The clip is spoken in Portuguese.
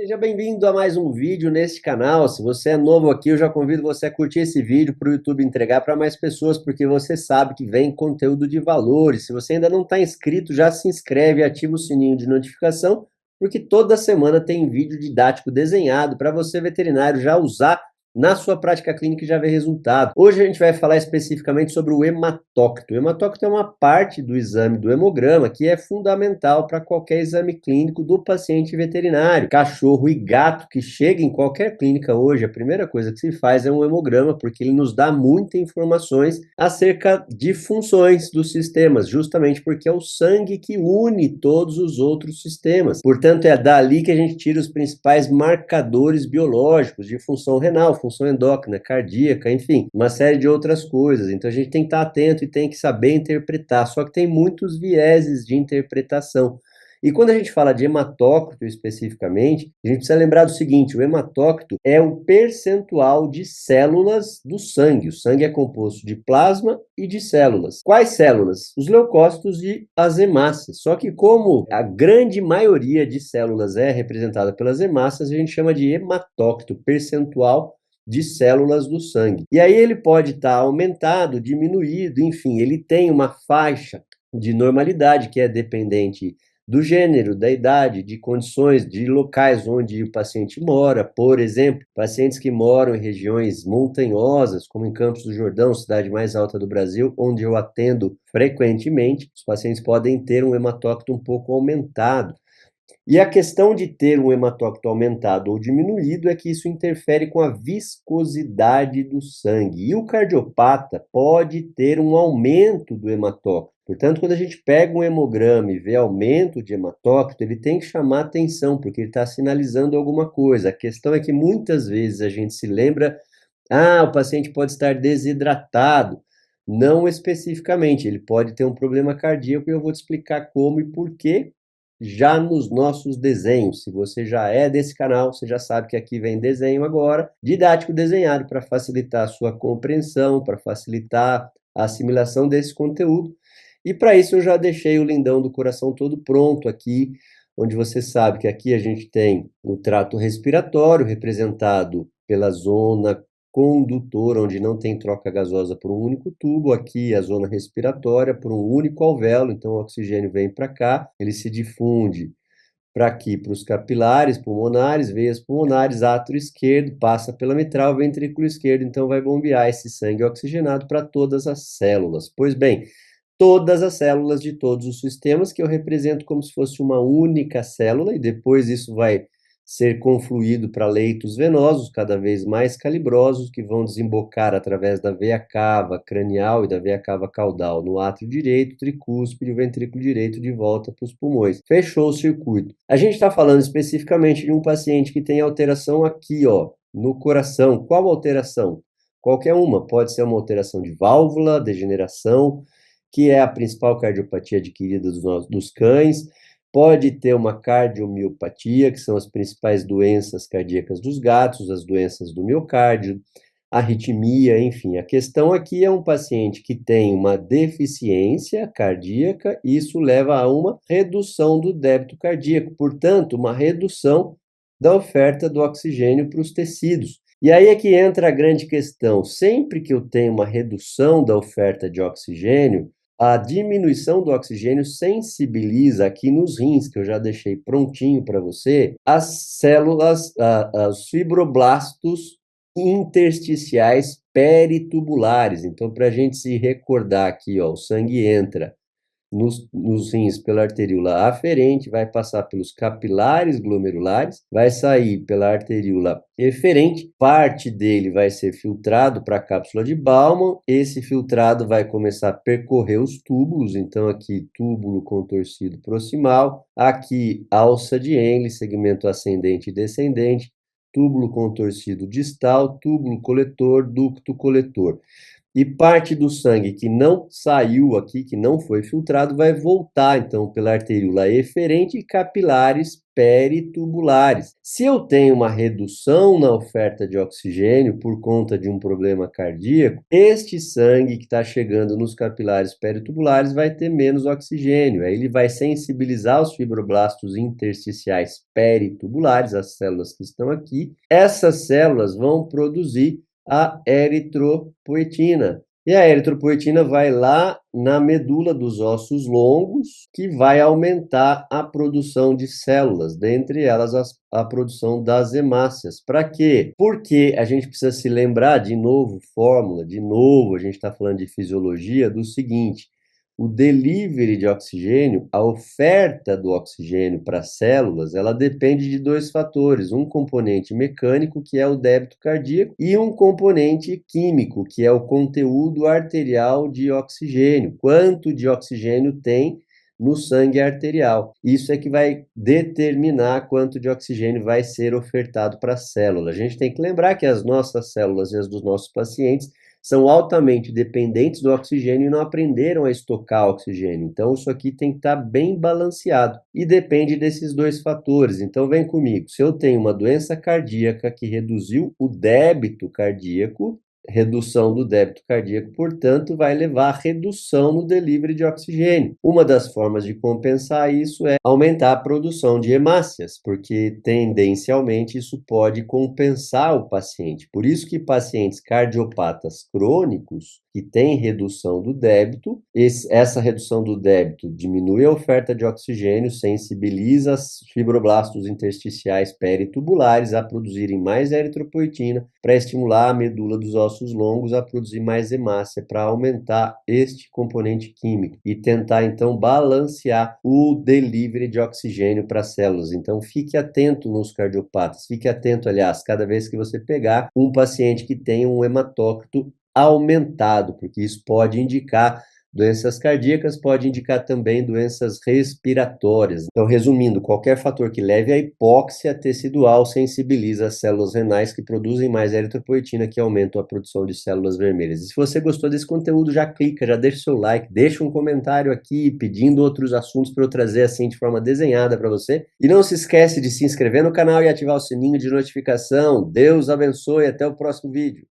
Seja bem-vindo a mais um vídeo neste canal. Se você é novo aqui, eu já convido você a curtir esse vídeo para o YouTube entregar para mais pessoas, porque você sabe que vem conteúdo de valor. E se você ainda não está inscrito, já se inscreve e ativa o sininho de notificação, porque toda semana tem vídeo didático desenhado para você, veterinário, já usar na sua prática clínica e já ver resultado. Hoje a gente vai falar especificamente sobre o hematócrito. O hematócrito é uma parte do exame do hemograma que é fundamental para qualquer exame clínico do paciente veterinário. Cachorro e gato que chega em qualquer clínica hoje, a primeira coisa que se faz é um hemograma, porque ele nos dá muitas informações acerca de funções dos sistemas, justamente porque é o sangue que une todos os outros sistemas. Portanto, é dali que a gente tira os principais marcadores biológicos de função renal, função endócrina, cardíaca, enfim, uma série de outras coisas. Então a gente tem que estar atento e tem que saber interpretar, só que tem muitos vieses de interpretação. E quando a gente fala de hematócrito especificamente, a gente precisa lembrar do seguinte: o hematócrito é o percentual de células do sangue. O sangue é composto de plasma e de células. Quais células? Os leucócitos e as hemácias. Só que como a grande maioria de células é representada pelas hemácias, a gente chama de hematócrito, percentual de células do sangue. E aí ele pode estar aumentado, diminuído, enfim, ele tem uma faixa de normalidade que é dependente do gênero, da idade, de condições, de locais onde o paciente mora. Por exemplo, pacientes que moram em regiões montanhosas, como em Campos do Jordão, cidade mais alta do Brasil, onde eu atendo frequentemente, os pacientes podem ter um hematócrito um pouco aumentado. E a questão de ter um hematócrito aumentado ou diminuído é que isso interfere com a viscosidade do sangue. E o cardiopata pode ter um aumento do hematócrito. Portanto, quando a gente pega um hemograma e vê aumento de hematócrito, ele tem que chamar atenção, porque ele está sinalizando alguma coisa. A questão é que muitas vezes a gente se lembra, o paciente pode estar desidratado. Não especificamente, ele pode ter um problema cardíaco e eu vou te explicar como e por quê já nos nossos desenhos. Se você já é desse canal, você já sabe que aqui vem desenho agora, didático desenhado para facilitar a sua compreensão, para facilitar a assimilação desse conteúdo. E para isso eu já deixei o lindão do coração todo pronto aqui, onde você sabe que aqui a gente tem o trato respiratório representado pela zona condutora, onde não tem troca gasosa por um único tubo, aqui a zona respiratória por um único alvéolo, então o oxigênio vem para cá, ele se difunde para aqui, para os capilares pulmonares, veias pulmonares, átrio esquerdo, passa pela mitral, ventrículo esquerdo, então vai bombear esse sangue oxigenado para todas as células. Pois bem, todas as células de todos os sistemas, que eu represento como se fosse uma única célula, e depois isso vai ser confluído para leitos venosos cada vez mais calibrosos, que vão desembocar através da veia cava cranial e da veia cava caudal no átrio direito, tricúspide e o ventrículo direito de volta para os pulmões. Fechou o circuito. A gente está falando especificamente de um paciente que tem alteração aqui, ó, no coração. Qual alteração? Qualquer uma. Pode ser uma alteração de válvula, degeneração, que é a principal cardiopatia adquirida dos cães. Pode ter uma cardiomiopatia, que são as principais doenças cardíacas dos gatos, as doenças do miocárdio, arritmia, enfim. A questão aqui é um paciente que tem uma deficiência cardíaca, e isso leva a uma redução do débito cardíaco, portanto, uma redução da oferta do oxigênio para os tecidos. E aí é que entra a grande questão. Sempre que eu tenho uma redução da oferta de oxigênio, a diminuição do oxigênio sensibiliza aqui nos rins, que eu já deixei prontinho para você, as células, os fibroblastos intersticiais peritubulares. Então, para a gente se recordar aqui, ó, o sangue entra nos rins pela arteríola aferente, vai passar pelos capilares glomerulares, vai sair pela arteríola eferente, parte dele vai ser filtrado para a cápsula de Bowman, esse filtrado vai começar a percorrer os túbulos, então aqui túbulo contorcido proximal, aqui alça de Henle, segmento ascendente e descendente, túbulo contorcido distal, túbulo coletor, ducto coletor. E parte do sangue que não saiu aqui, que não foi filtrado, vai voltar, então, pela arteríola eferente e capilares peritubulares. Se eu tenho uma redução na oferta de oxigênio por conta de um problema cardíaco, este sangue que está chegando nos capilares peritubulares vai ter menos oxigênio. Aí ele vai sensibilizar os fibroblastos intersticiais peritubulares, as células que estão aqui. Essas células vão produzir a eritropoetina. E a eritropoetina vai lá na medula dos ossos longos, que vai aumentar a produção de células, dentre elas a produção das hemácias. Para quê? Porque a gente precisa se lembrar, de novo, fórmula, de novo, a gente está falando de fisiologia, do seguinte: o delivery de oxigênio, a oferta do oxigênio para as células, ela depende de dois fatores, um componente mecânico, que é o débito cardíaco, e um componente químico, que é o conteúdo arterial de oxigênio, quanto de oxigênio tem no sangue arterial. Isso é que vai determinar quanto de oxigênio vai ser ofertado para a célula. A gente tem que lembrar que as nossas células e as dos nossos pacientes são altamente dependentes do oxigênio e não aprenderam a estocar oxigênio. Então, isso aqui tem que estar bem balanceado e depende desses dois fatores. Então, vem comigo. Se eu tenho uma doença cardíaca que reduziu o débito cardíaco, redução do débito cardíaco, portanto, vai levar a redução no delivery de oxigênio. Uma das formas de compensar isso é aumentar a produção de hemácias, porque tendencialmente isso pode compensar o paciente. Por isso que pacientes cardiopatas crônicos que têm redução do débito, essa redução do débito diminui a oferta de oxigênio, sensibiliza os fibroblastos intersticiais peritubulares a produzirem mais eritropoetina para estimular a medula dos ossos longos a produzir mais hemácia, para aumentar este componente químico e tentar então balancear o delivery de oxigênio para as células. Então fique atento nos cardiopatas, fique atento, aliás, cada vez que você pegar um paciente que tem um hematócrito aumentado, porque isso pode indicar doenças cardíacas, pode indicar também doenças respiratórias. Então, resumindo, qualquer fator que leve à hipóxia tecidual sensibiliza as células renais, que produzem mais eritropoetina, que aumentam a produção de células vermelhas. E se você gostou desse conteúdo, já clica, já deixa o seu like, deixa um comentário aqui pedindo outros assuntos para eu trazer assim de forma desenhada para você. E não se esquece de se inscrever no canal e ativar o sininho de notificação. Deus abençoe, até o próximo vídeo.